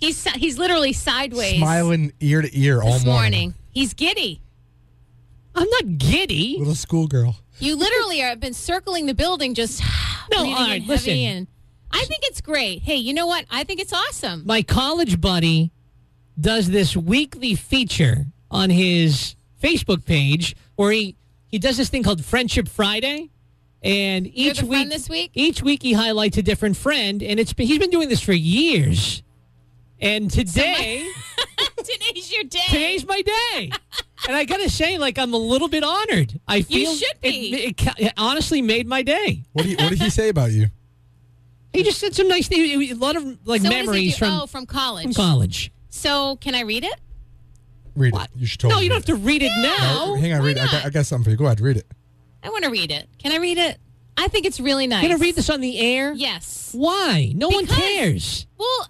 He's literally sideways. Smiling ear to ear all morning. He's giddy. I'm not giddy. Little schoolgirl. You literally have been circling the building just No, breathing all right, in listen. heavy, and I think it's great. Hey, you know what? I think it's awesome. My college buddy does this weekly feature on his Facebook page where he does this thing called Friendship Friday. And each You're the week, friend this week? Each week he highlights a different friend, and he's been doing this for years. And today, Today's your day. today's my day. And I gotta say, like, I'm a little bit honored. I feel You should be. It honestly made my day. What did he say about you? He just said some nice things. A lot of So what memories does he do? From college. from college. So can I read it? Read What? it. You should No, totally you don't read have to read it now. No, hang on, why read it. not? I got something for you. Go ahead, read it. I want to read it. Can I read it? I think it's really nice. Can I read this on the air? Yes. Why? No one Because- cares. Well,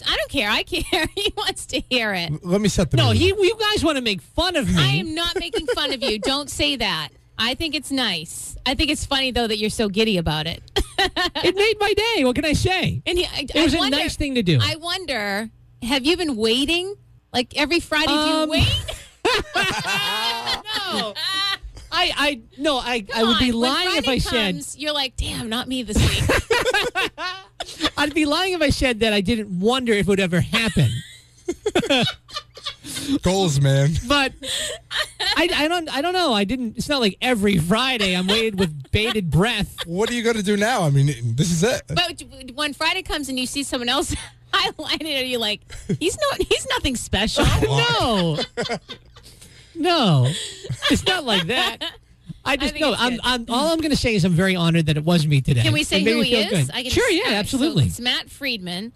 I don't care. I care. He wants to hear it. Let me set the No, mood. you guys want to make fun of me. I am not making fun of you. Don't say that. I think it's nice. I think it's funny, though, that you're so giddy about it. It made my day. What can I say? And It was a nice thing to do. I wonder, have you been waiting? Like every Friday, do you wait? No. I would be Come on. When lying if Friday I said comes, you're like, damn, not me this week. I'd be lying if I said that I didn't wonder if it would ever happen. Goals, man. But I don't know. I didn't. It's not like every Friday I'm waiting with bated breath. What are you going to do now? I mean, this is it. But when Friday comes and you see someone else highlighted, are you like, he's nothing special? No, no, it's not like that. I just think know. it's good. I'm all I'm going to say is I'm very honored that it was me today. Can we say It made who me he feel is? good. Sure, yeah, all right, absolutely. So it's Matt Friedman,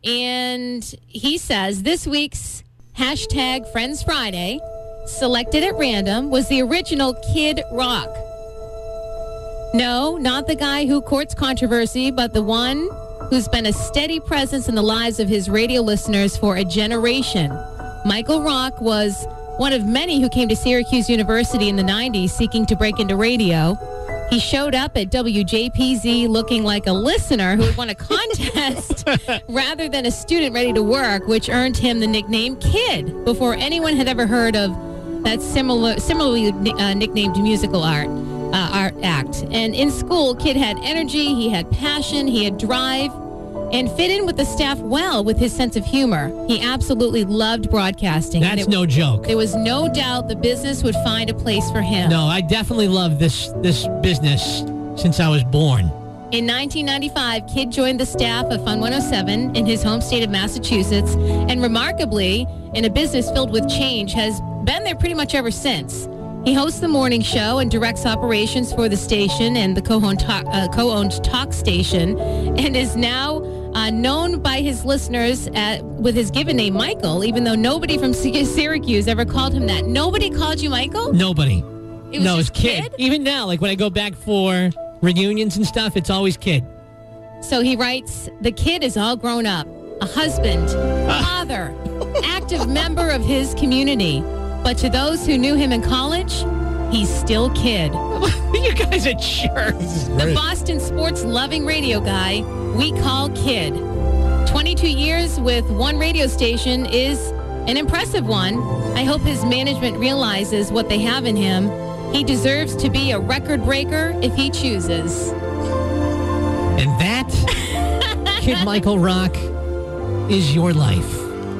and he says this week's hashtag Friends Friday, selected at random, was the original Kid Rock. No, not the guy who courts controversy, but the one who's been a steady presence in the lives of his radio listeners for a generation. Michael Rock was one of many who came to Syracuse University in the 90s seeking to break into radio. He showed up at WJPZ looking like a listener who had won a contest rather than a student ready to work, which earned him the nickname Kid before anyone had ever heard of that similarly nicknamed musical art act. And in school, Kid had energy, he had passion, he had drive, and fit in with the staff well with his sense of humor. He absolutely loved broadcasting. That's no joke. There was no doubt the business would find a place for him. No, I definitely love this business since I was born. In 1995, Kid joined the staff of Fun 107 in his home state of Massachusetts, and remarkably, in a business filled with change, has been there pretty much ever since. He hosts the morning show and directs operations for the station and the co-owned talk station, and is now known by his listeners with his given name, Michael, even though nobody from Syracuse ever called him that. Nobody called you Michael? Nobody. It was no, it's just Kid. Even now, like when I go back for reunions and stuff, it's always Kid. So he writes, the Kid is all grown up, a husband, father, active member of his community. But to those who knew him in college, he's still Kid. You guys are jerks. This is The great. Boston sports-loving radio guy we call Kid. 22 years with one radio station is an impressive one. I hope his management realizes what they have in him. He deserves to be a record breaker if he chooses. And that, Kid Michael Rock, is your life.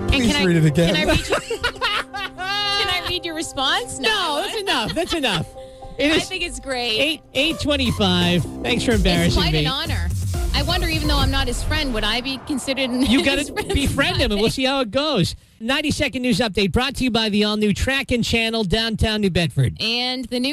Please read it again. Can I read your response? No, that's enough. That's enough. It I is think it's great. 8:25. Thanks for embarrassing It's quite me. an honor. I wonder, even though I'm not his friend, would I be considered You got his to friend? befriend him, and we'll see how it goes. 90-second news update brought to you by the all-new Track and Channel, downtown New Bedford. And the new